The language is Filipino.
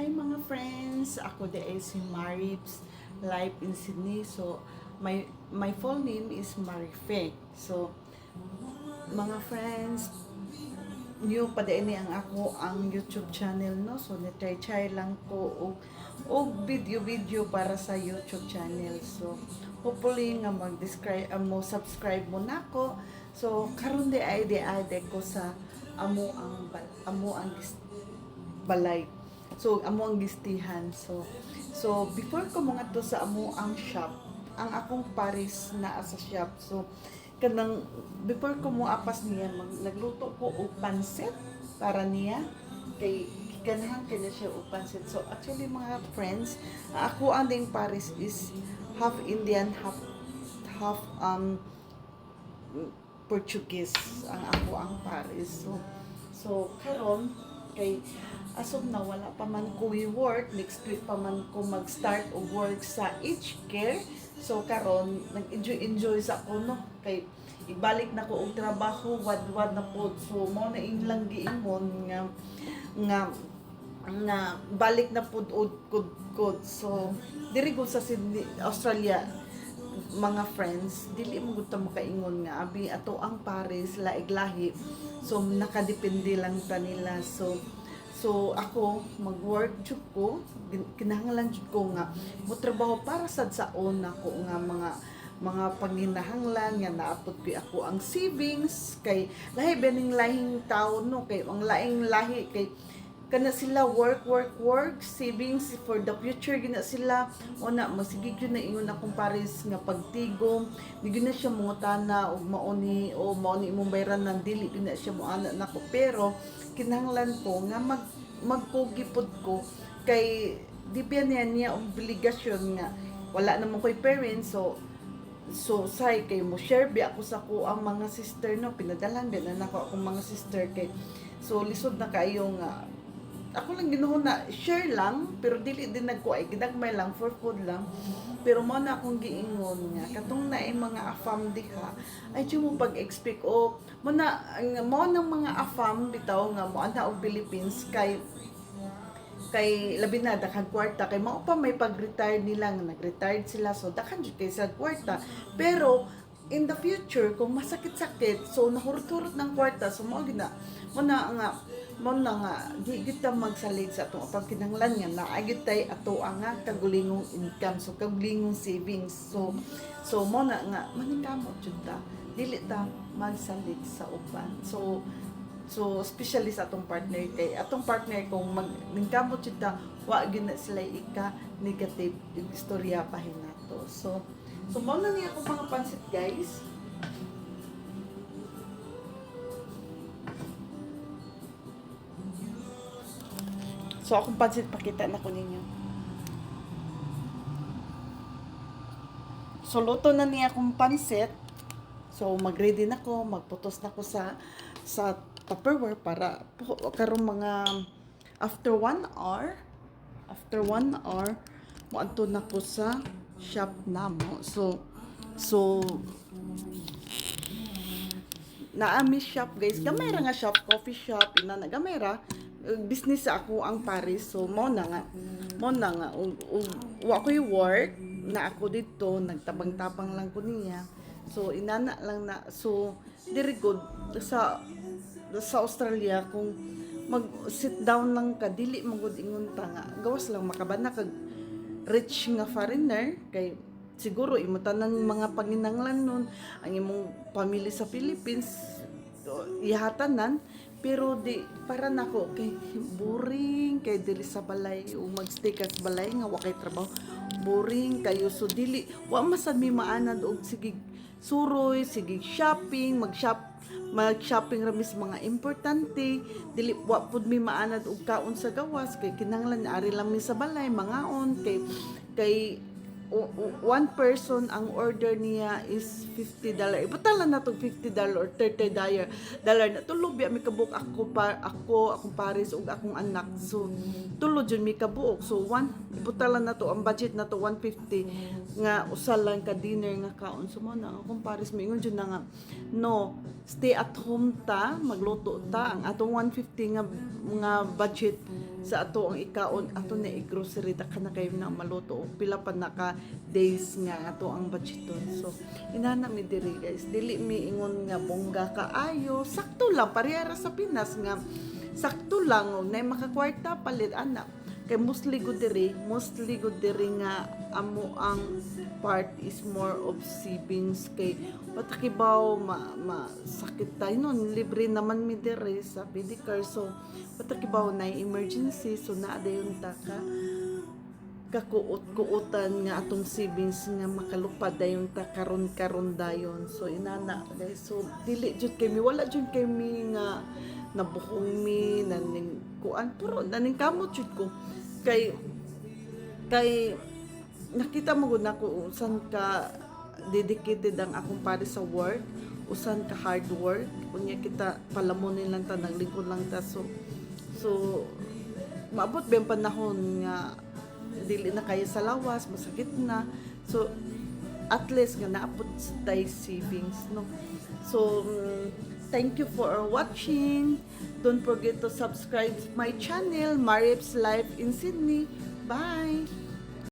Hi mga friends, ako de ay si Marips live in Sydney. So my full name is Marife. So mga friends, new pa din ang ako ang YouTube channel no. So nitry lang ko og video para sa YouTube channel. So hopefully nga mag-describe mo subscribe mo nako. So karon de ay ko sa amo ang balay. So amo ang gistihan. So before ko mga to sa amo ang shop, ang akong pares na sa shop. So kanang before ko mo apas niya nagluto ko og pansit para niya kay ganahan kanya siya og pansit. So actually mga friends, ako ang ding pares is half Indian, half Portuguese ang ako ang pares. So karon kay asom na wala pa man ko work, next week pa man ko mag-start o work sa aged care. So karon nag-enjoy sa ako no kay ibalik na ko og trabaho wad na pod. So mo na lang giingon nga balik na pod ud. So diri ko sa Sydney, Australia, mga friends, dili mo gud ta makaingon nga abi ato ang pares laig-lahi. So nakadepende lang ta nila. So ako mag-work jud ko, kinahanglan jud ko nga mo trabaho para sad saon nako nga mga panginahanglan nga naapot ko ako ang savings kay lahi bening lahing tawo no kay ang laing lahi kay kana sila work savings for the future gina sila una masigig yun na ingon akong pares nga pagtigom di gyud na siya mungutana og mauni imong bayran ng dili gyud na siya moana nako pero kinahanglan ko nga magpogi pod ko kay di pa niya obligasyon nga wala naman ko'y parents so say kay mo share bi ako sa ko ang mga sister no pinadalan din na nako akong mga sister kay so lisod na kayo nga ako lang ginuhon na share lang pero dili din nagko ay gidagmay lang for food lang pero mo na akong giingon nga katong naay mga afam diha ay di mo pag-expect mo nang mga afam bitaw nga mo ana og Philippines kay labi na daghang kwarta kay mao pa may pag-retire nila nga nag-retired sila so daghan jud kay sa kwarta pero in the future kung masakit-sakit so nahurot-hurot ng kwarta so mo na nga di kita magsalig sa atong apang kinahanglan nga naagit tay ato ang kagulingong income so kagulingong savings so mo na nga maningkamot jud ta dili ta magsalig sa uban so especially sa atong partner kay atong partner kung maningkamot jud ta wa gyud na sila ika negative yung istorya pa hinato so mo na niya akong mga pansit guys. So akong pansit pakita na ko ninyo. So luto na niya akong pansit. So mag-ready na ko, magputos na ko sa Tupperware para karon mga after 1 hour mo adto na ko sa shop namo. So naami shop guys. Gamay ra nga shop, coffee shop, ina na gamay ra. Business ako ang Paris so mo na nga wa ko'y work na ako dito nagtabang-tabang lang ko niya so inana lang na so very good sa Australia kung mag sit down lang ka dili magud ingon ta nga gawas lang makabana kag rich nga foreigner kay siguro imo tanan mga panginahanglan nun ang imong pamilya sa Philippines ihatanan pero di para nako kay boring kay dili sa balay o magstay ka sa balay nga wa kay trabaho boring kayo so dili wa masad mi maanad og sige suroy sige shopping mag-shopping ra mis mga importante dili wa pud mi maanad og kaon sa gawas kay kinahanglan ari lang mi sa balay mangaon kay one person ang order niya is $50. Ibutala na tong $50 or $30 na tulo biya mi kabuok akong pares ug akong anak. So tulo jud mi kabuok. So ibutala na to ang budget na to $150 nga usa lang ka dinner nga kaon. So mo na akong pares mi ingon jud na nga no stay at home ta, magluto ta, ang atong 150 nga mga budget sa ato ang ikaon, ato na i-grocery ta ka na kayo na maluto, o pila pa na ka days nga ato ang budgeton. So inana mi diri guys, dili mi ingon nga bongga kaayo, sakto lang parehara sa Pinas nga sakto lang na makakwarta palit anak. Kay mostly good diri nga amo ang part is more of savings kay patakibaw sakit tayo nun, libre naman mi diri sa Medicare, so patakibaw na emergency, so naa dayon ta ka kakuot-kuotan nga atong savings nga makalupad dayon ta karon dayon. So inana guys, so dili jud kay mi, wala jud kay mi nga nabuhong mi naning kuan, pero naning kamot jud ko kay nakita mo gud nako usan ka dedicated ang akong pare sa work, usan ka hard work, unya kita palamunin lang ta, naglingkod lang ta, so maabot ba yung panahon nga dili na kaya sa lawas, masakit na, so at least nga naabot sa tayo savings, no? So thank you for watching. Don't forget to subscribe my channel, Marip's Life in Sydney. Bye!